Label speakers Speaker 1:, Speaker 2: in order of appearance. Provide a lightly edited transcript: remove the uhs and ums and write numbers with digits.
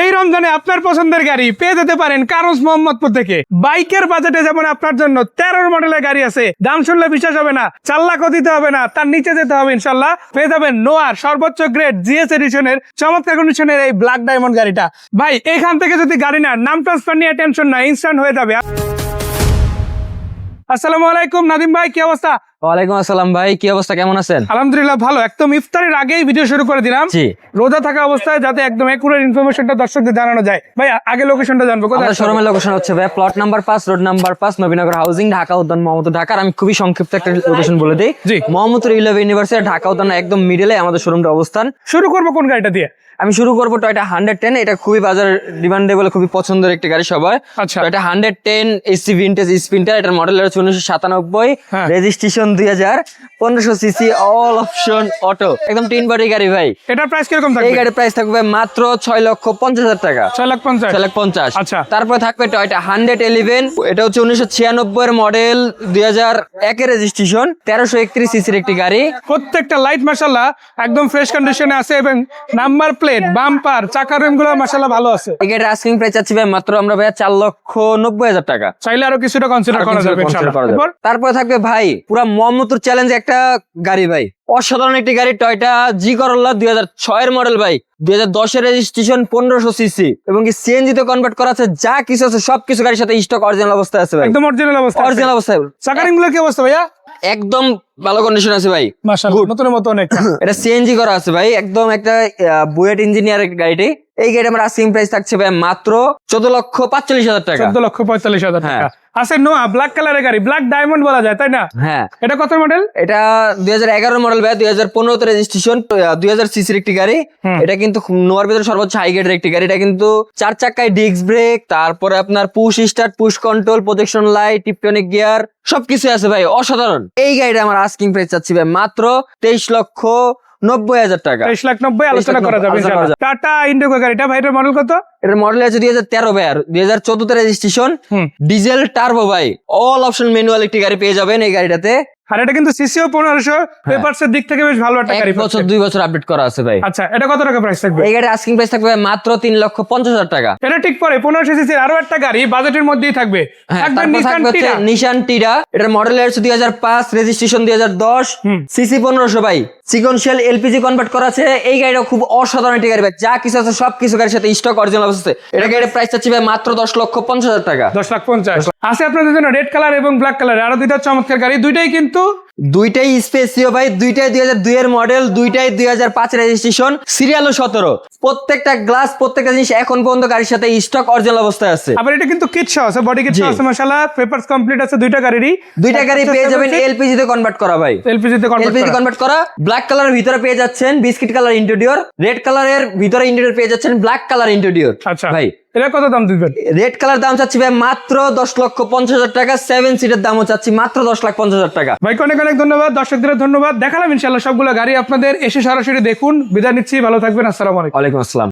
Speaker 1: এই রমজানে আপনার পছন্দের গাড়ি পেয়ে যেতে পারেন কারোজ মোহাম্মদপুর থেকে। বাইকের বাজেটে যেমন আপনার জন্য 13 মডেলের গাড়ি আছে, দাম শুনলে বিশ্বাস হবে না, 4 লাখও দিতে হবে না, তার নিচে যেতে হবে ইনশাল্লাহ। পেয়ে যাবেন নোয়ার সর্বোচ্চ গ্রেড জিএস এডিশনের চমৎকার কন্ডিশনের এই ব্ল্যাক ডায়মন্ড গাড়িটা। ভাই এখান থেকে যদি গাড়ি না নাম ট্রান্সফার নিয়ে টেনশন না, ইনস্ট্যান্ট হয়ে যাবে। আসসালামু আলাইকুম নাদিম ভাই, কি অবস্থা?
Speaker 2: ওয়ালাইকুম আসসালাম ভাই, কি অবস্থা, কেমন আছেন?
Speaker 1: আলহামদুলিল্লাহ ভালো। একদম ইফতারের আগেই ভিডিও শুরু করে দিলাম,
Speaker 2: জি।
Speaker 1: রোজা থাকা অবস্থায় যাতে একদম একুরেট ইনফরমেশনটা দর্শকদের জানানো যায়। ভাই আগে লোকেশনটা জানবো কোথায়?
Speaker 2: আমাদের শোরুমের লোকেশন হচ্ছে ভাই plot number 5, road number 5, Nabinagar housing, Dhaka উদ্যান মোহাম্মদপুর, ঢাকা। আমি খুবই সংক্ষিপ্ত একটা লোকেশন বলে দিই।
Speaker 1: জি।
Speaker 2: মোহাম্মদপুর ইউনিভার্সিটি ঢাকা উদ্যান একদম মিডলে আমাদের শোরুমটা অবস্থান।
Speaker 1: শুরু করবো কোন গাড়িটা দিয়ে?
Speaker 2: আমি শুরু করবো টয়োটা 110। এটা খুবই বাজার ডিমান্ডেবল, খুবই পছন্দের একটি গাড়ি সবার।
Speaker 1: আচ্ছা।
Speaker 2: Toyota 110 AC vintage sprinter. এটার মডেল হচ্ছে 1997,
Speaker 1: হ্যাঁ।
Speaker 2: Registration 2000, 1500 CC, all option auto, একদম 3 বডি গাড়ি ভাই।
Speaker 1: এটার প্রাইস কিরকম
Speaker 2: এই
Speaker 1: থাকবে?
Speaker 2: গাড়ির প্রাইস থাকবে মাত্র 6,50,000 টাকা।
Speaker 1: 6,50,000।
Speaker 2: 6,50,000।
Speaker 1: আচ্ছা।
Speaker 2: তারপরে থাকবে টয়োটা 111। এটা হচ্ছে 1996 এর মডেল, 2001 এর রেজিস্ট্রেশন, 1331 সিসির একটি গাড়ি।
Speaker 1: প্রত্যেকটা লাইট মাশাআল্লাহ একদম ফ্রেশ কন্ডিশনে আছে এবং নাম্বার প্লেট, বাম্পার, চাকার রিম গুলো মাশাআল্লাহ ভালো আছে।
Speaker 2: এই গাড়ির আস্কিং প্রাইস চাচ্ছি ভাই মাত্র আমরা ভাই 4,90,000 টাকা।
Speaker 1: চাইলে আরো কিছুটা কনসিডার করা যাবে ইনশাআল্লাহ। এরপর
Speaker 2: তারপরে থাকবে ভাই পুরা মোহাম্মদপুর চ্যালেঞ্জ একটা গাড়ি ভাই, অসাধারণ একটি গাড়ি, টয়োটা জি করোলা 2006 এর মডেল ভাই, 2010 এর রেজিস্ট্রেশন, 1500 সিসি এবং কি সিএনজি তে কনভার্ট করা আছে। যা কিছু আছে সবকিছু গাড়ির সাথে স্টক অরিজিনাল অবস্থায় আছে ভাই,
Speaker 1: একদম অরিজিনাল অবস্থা।
Speaker 2: অরিজিনাল অবস্থায়।
Speaker 1: চাকার রিম গুলো কি অবস্থা ভাইয়া?
Speaker 2: একদম ভালো কন্ডিশন আছে ভাই,
Speaker 1: মাশাআল্লাহ নতুনের মতো অনেক।
Speaker 2: এটা সিএনজি করা আছে ভাই, একদম একটা বুয়েট ইঞ্জিনিয়ার গাড়িটি। এই গাড়ি আমার আস্কিং প্রাইস থাকছে ভাই মাত্র 14,45,000 টাকা।
Speaker 1: 14,45,000 টাকা।
Speaker 2: হ্যাঁ।
Speaker 1: আছে নোয়া ব্ল্যাক কালারের গাড়ি, ব্ল্যাক ডায়মন্ড বলা যায় তাই না?
Speaker 2: হ্যাঁ।
Speaker 1: এটা কত মডেল?
Speaker 2: এটা 2011 মডেল ভাই, 2015 তে রেজিস্ট্রেশন, 2000 সিসির একটি গাড়ি। এটা কিন্তু নোয়ার ভিতরে সর্বোচ্চ হাই গ্রেডের একটি গাড়ি। এটা কিন্তু 4 চাকায় ডিস্ক ব্রেক, তারপরে আপনার push start, push control, projection light, Tiptronic gear, সবকিছু আছে ভাই, অসাধারণ। এই গাড়িটা আমার আস্কিং প্রাইস চাচ্ছি ভাই মাত্র 23,90,000 টাকা।
Speaker 1: 23,90,000 আলোচনা করা যাবে ইনশাআল্লাহ। টাটা ইন্ডিগো গাড়িটা ভাই, এটার মডেল কত?
Speaker 2: এটার মডেল আছে 2013 ভাই, আর 2014 তে রেজিস্ট্রেশন, ডিজেল টার্বো ভাই, অল অপশন ম্যানুয়াল একটি গাড়ি পেয়ে যাবেন এই গাড়িটাতে।
Speaker 1: আর এটা কিন্তু সিসিও 1500, পেপারস এর দিক থেকে বেশ ভালো একটা গাড়ি।
Speaker 2: 1 বছর 2 বছর আপডেট করা আছে ভাই।
Speaker 1: আচ্ছা, এটা কত টাকা প্রাইস থাকবে?
Speaker 2: এই গাড়ির আস্কিং প্রাইস থাকবে মাত্র 3,50,000 টাকা।
Speaker 1: এটা ঠিক পরে 1500 সিসির আরো একটা গাড়ি বাজেটের মধ্যেই থাকবে।
Speaker 2: হ্যাঁ,
Speaker 1: থাকবে
Speaker 2: তারপর
Speaker 1: নিসান
Speaker 2: থাকবে হচ্ছে
Speaker 1: টিরা।
Speaker 2: নিশান টিরা। এটার মডেল হচ্ছে 2005, রেজিস্ট্রেশন 2010, সিসি 1500 ভাই, সিকোয়েন্সিয়াল এলপিজি কনভার্ট করা আছে। এই গাড়িটা খুব অসাধারণ একটি গাড়ি ভাই, যা কিছু আছে সবকিছু গাড়ির সাথে স্টক অরিজিনাল অবস্থায়। এটা গাড়ির প্রাইস চাচ্ছি ভাই মাত্র 10,50,000 টাকা।
Speaker 1: 10,50,000 আছে আপনাদের জন্য রেড কালার এবং ব্ল্যাক কালার, আরো দুইটা চমৎকার গাড়ি, দুইটাই কিন্তু
Speaker 2: দুইটাই স্পেসিও ভাই, দুইটাই 2002 এর মডেল, দুইটাই 2005 রেজিস্ট্রেশন, সিরিয়ালও 17। প্রত্যেকটা গ্লাস, প্রত্যেকটা জিনিস এখন পর্যন্ত গাড়ির সাথে স্টক অরিজিনাল অবস্থায় আছে।
Speaker 1: আবার এটা কিন্তু কিট সহ আছে, বডি কিট সহ আছে মাশাআল্লাহ, পেপারস কমপ্লিট আছে দুইটা গাড়িরই।
Speaker 2: দুইটা গাড়ি পেয়ে যাবেন এলপিজি তে কনভার্ট করা ভাই,
Speaker 1: এলপিজি তে
Speaker 2: কনভার্ট করা। ব্ল্যাক কালারের ভিতরে পেয়ে যাচ্ছেন বিস্কিট কালার ইন্টেরিয়র, রেড কালারের ভিতরে ইন্টেরিয়র পেয়ে যাচ্ছেন ব্ল্যাক কালার ইন্টেরিয়র।
Speaker 1: আচ্ছা
Speaker 2: ভাই
Speaker 1: এটা কত দাম দিবেন?
Speaker 2: রেড কালার দাম চাচ্ছি ভাই মাত্র 10,50,000 টাকা। 7 সিটের দামও চাচ্ছি মাত্র 10,50,000 টাকা।
Speaker 1: ভাই অনেক অনেক ধন্যবাদ, দর্শকদের ধন্যবাদ। দেখালাম ইনশাআল্লাহ সবগুলো গাড়ি আপনাদের, এসে সরাসরি দেখুন। বিদায় নিচ্ছি, ভালো থাকবেন, আসসালামু আলাইকুম।
Speaker 2: ওয়ালাইকুম আসসালাম।